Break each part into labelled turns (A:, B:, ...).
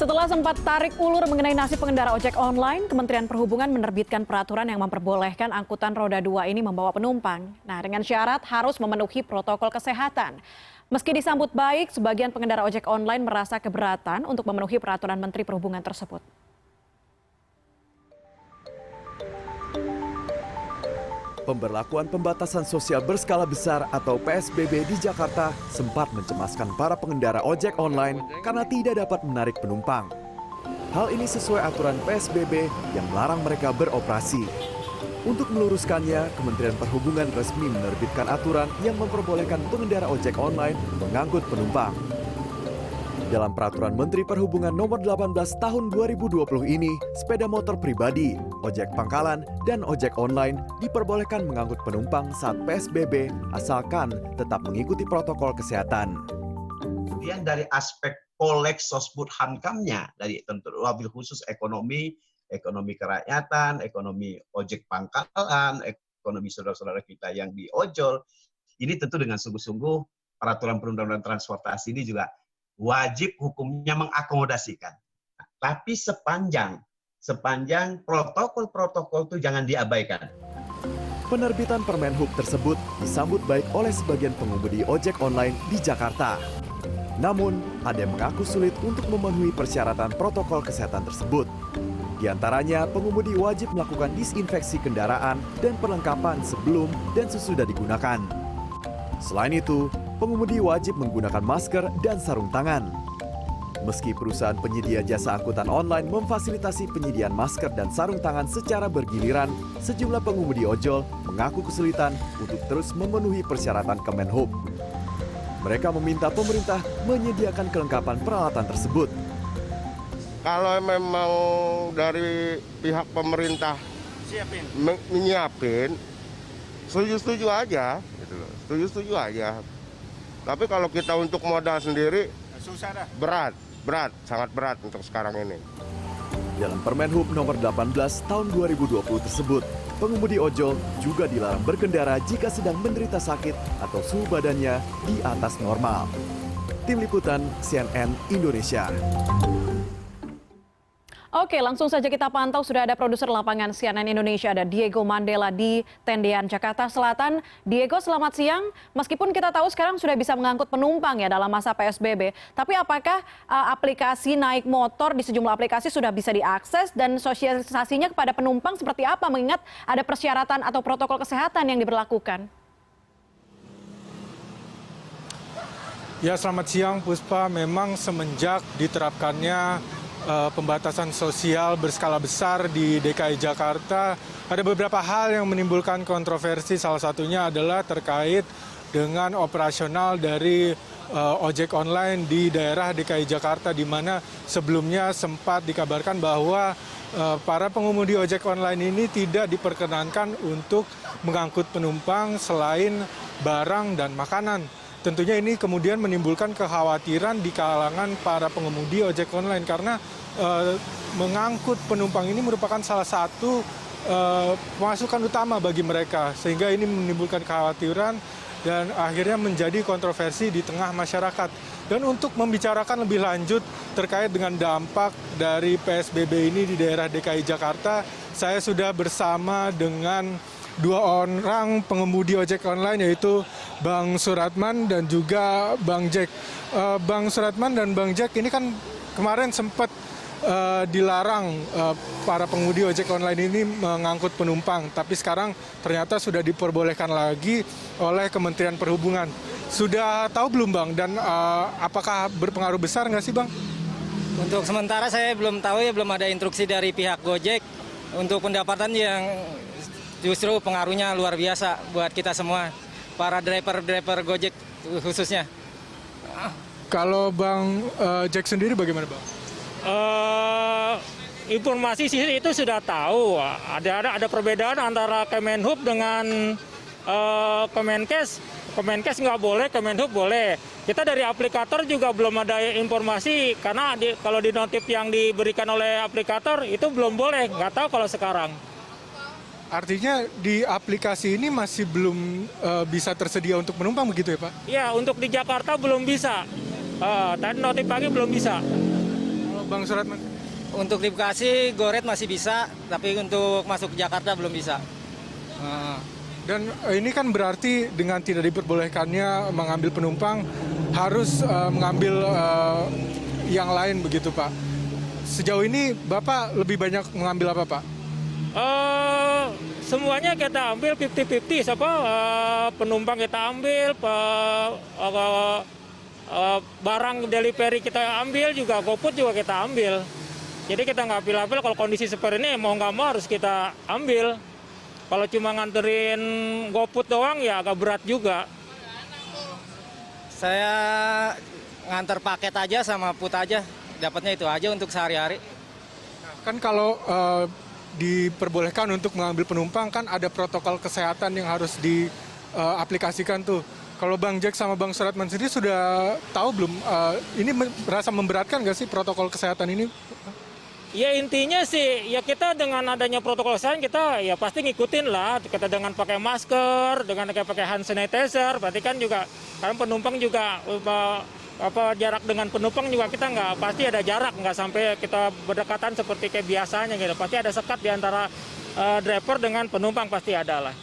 A: Setelah sempat tarik ulur mengenai nasib pengendara ojek online, Kementerian Perhubungan menerbitkan peraturan yang memperbolehkan angkutan roda 2 ini membawa penumpang. Nah, dengan syarat harus memenuhi protokol kesehatan. Meski disambut baik, sebagian pengendara ojek online merasa keberatan untuk memenuhi peraturan Menteri Perhubungan tersebut.
B: Pemberlakuan pembatasan sosial berskala besar atau PSBB di Jakarta sempat mencemaskan para pengendara ojek online karena tidak dapat menarik penumpang. Hal ini sesuai aturan PSBB yang melarang mereka beroperasi. Untuk meluruskannya, Kementerian Perhubungan resmi menerbitkan aturan yang memperbolehkan pengendara ojek online mengangkut penumpang. Dalam Peraturan Menteri Perhubungan Nomor 18 Tahun 2020 ini, sepeda motor pribadi, ojek pangkalan, dan ojek online diperbolehkan mengangkut penumpang saat PSBB asalkan tetap mengikuti protokol kesehatan.
C: Kemudian dari aspek Poleks Sosbud Hankamnya, dari tentu wabil khusus ekonomi kerakyatan, ekonomi ojek pangkalan, ekonomi saudara-saudara kita yang di ojol, ini tentu dengan sungguh-sungguh peraturan perundang-undangan transportasi ini juga wajib hukumnya mengakomodasikan. Tapi sepanjang protokol itu jangan diabaikan.
B: Penerbitan Permen Hub tersebut disambut baik oleh sebagian pengemudi ojek online di Jakarta. Namun, ada yang mengaku sulit untuk memenuhi persyaratan protokol kesehatan tersebut. Di antaranya, pengemudi wajib melakukan disinfeksi kendaraan dan perlengkapan sebelum dan sesudah digunakan. Selain itu, pengemudi wajib menggunakan masker dan sarung tangan. Meski perusahaan penyedia jasa angkutan online memfasilitasi penyediaan masker dan sarung tangan secara bergiliran, sejumlah pengemudi ojol mengaku kesulitan untuk terus memenuhi persyaratan Kemenhub. Mereka meminta pemerintah menyediakan kelengkapan peralatan tersebut.
D: Kalau memang dari pihak pemerintah menyiapin, setuju-setuju aja. Setuju-setuju aja. Tapi kalau kita untuk modal sendiri, berat, sangat berat untuk sekarang ini.
B: Dalam Permen Hub Nomor 18 Tahun 2020 tersebut, pengemudi ojol juga dilarang berkendara jika sedang menderita sakit atau suhu badannya di atas normal. Tim Liputan CNN Indonesia.
A: Oke, langsung saja kita pantau, sudah ada produser lapangan CNN Indonesia, ada Diego Mandela di Tendean, Jakarta Selatan. Diego, selamat siang. Meskipun kita tahu sekarang sudah bisa mengangkut penumpang ya dalam masa PSBB, tapi apakah aplikasi naik motor di sejumlah aplikasi sudah bisa diakses dan sosialisasinya kepada penumpang seperti apa, mengingat ada persyaratan atau protokol kesehatan yang diberlakukan?
E: Ya, selamat siang Puspa. Memang semenjak diterapkannya pembatasan sosial berskala besar di DKI Jakarta, ada beberapa hal yang menimbulkan kontroversi. Salah satunya adalah terkait dengan operasional dari ojek online di daerah DKI Jakarta, di mana sebelumnya sempat dikabarkan bahwa para pengemudi ojek online ini tidak diperkenankan untuk mengangkut penumpang selain barang dan makanan. Tentunya ini kemudian menimbulkan kekhawatiran di kalangan para pengemudi ojek online karena mengangkut penumpang ini merupakan salah satu pemasukan utama bagi mereka, sehingga ini menimbulkan kekhawatiran dan akhirnya menjadi kontroversi di tengah masyarakat. Dan untuk membicarakan lebih lanjut terkait dengan dampak dari PSBB ini di daerah DKI Jakarta, saya sudah bersama dengan dua orang pengemudi ojek online, yaitu Bang Suratman dan juga Bang Jack. Bang Suratman dan Bang Jack, ini kan kemarin sempat dilarang para pengemudi ojek online ini mengangkut penumpang, tapi sekarang ternyata sudah diperbolehkan lagi oleh Kementerian Perhubungan. Sudah tahu belum Bang, dan apakah berpengaruh besar nggak sih Bang?
F: Untuk sementara saya belum tahu ya, belum ada instruksi dari pihak Gojek. Untuk pendapatan yang justru pengaruhnya luar biasa buat kita semua, para driver Gojek khususnya.
E: Kalau Bang Jack sendiri bagaimana Bang?
G: Informasi sih itu sudah tahu, ada perbedaan antara Kemenhub dengan Kemenkes. Kemenkes nggak boleh, Kemenhub boleh. Kita dari aplikator juga belum ada informasi, karena kalau di notif yang diberikan oleh aplikator itu belum boleh, nggak tahu kalau sekarang.
E: Artinya di aplikasi ini masih belum bisa tersedia untuk penumpang begitu ya Pak?
G: Ya, untuk di Jakarta belum bisa. Tadi notif pagi belum bisa.
E: Bang Suratman?
F: Untuk di Bekasi, GoRed masih bisa, tapi untuk masuk ke Jakarta belum bisa.
E: Dan ini kan berarti dengan tidak diperbolehkannya mengambil penumpang harus mengambil yang lain begitu Pak. Sejauh ini Bapak lebih banyak mengambil apa Pak?
G: Semuanya kita ambil 50-50, penumpang kita ambil, barang delivery kita ambil, juga GoFood juga kita ambil. Jadi kita nggak pilih-pilih, kalau kondisi seperti ini mau nggak mau harus kita ambil. Kalau cuma nganterin GoFood doang ya agak berat juga.
F: Saya nganter paket aja sama food aja, dapatnya itu aja untuk sehari-hari.
E: Kan kalau diperbolehkan untuk mengambil penumpang kan ada protokol kesehatan yang harus diaplikasikan tuh. Kalau Bang Jack sama Bang Suratman sendiri sudah tahu belum? Ini merasa memberatkan nggak sih protokol kesehatan ini?
G: Ya intinya sih, ya kita dengan adanya protokol kesehatan kita ya pasti ngikutin lah. Kita dengan pakai masker, dengan pakai hand sanitizer, berarti kan juga, karena penumpang juga jarak dengan penumpang juga kita nggak pasti ada jarak, nggak sampai kita berdekatan seperti kayak biasanya gitu. Pasti ada sekat di antara driver dengan penumpang, pasti ada lah.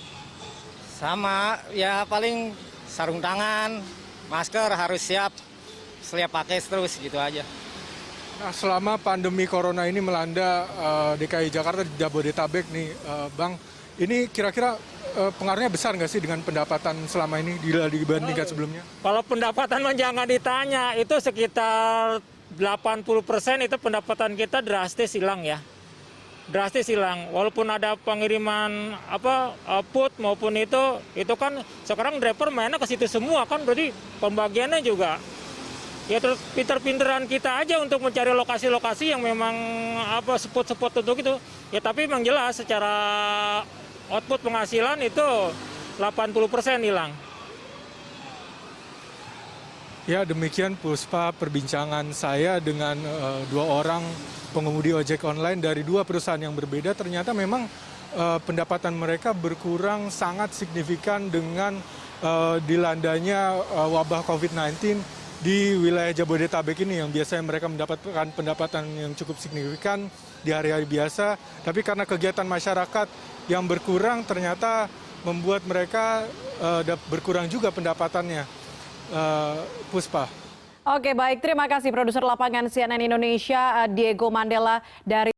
F: Sama, ya paling sarung tangan, masker harus siap pakai terus gitu aja.
E: Nah, selama pandemi corona ini melanda DKI Jakarta, di Jabodetabek nih, Bang, ini kira-kira pengaruhnya besar nggak sih dengan pendapatan selama ini dibandingkan sebelumnya?
G: Kalau pendapatan mah jangan ditanya, itu sekitar 80% itu pendapatan kita drastis hilang ya. Drastis hilang. Walaupun ada pengiriman food maupun itu kan sekarang driver mainnya ke situ semua kan, berarti pembagiannya juga. Ya terus pinter-pinteran kita aja untuk mencari lokasi-lokasi yang memang spot-spot untuk itu. Ya tapi memang jelas secara output penghasilan itu 80% hilang.
E: Ya demikian Puspa perbincangan saya dengan dua orang pengemudi ojek online dari dua perusahaan yang berbeda. Ternyata memang pendapatan mereka berkurang sangat signifikan dengan dilandanya wabah COVID-19 di wilayah Jabodetabek ini, yang biasanya mereka mendapatkan pendapatan yang cukup signifikan di hari-hari biasa, tapi karena kegiatan masyarakat yang berkurang ternyata membuat mereka berkurang juga pendapatannya. Puspa.
A: Oke baik, terima kasih produser lapangan CNN Indonesia Diego Mandela dari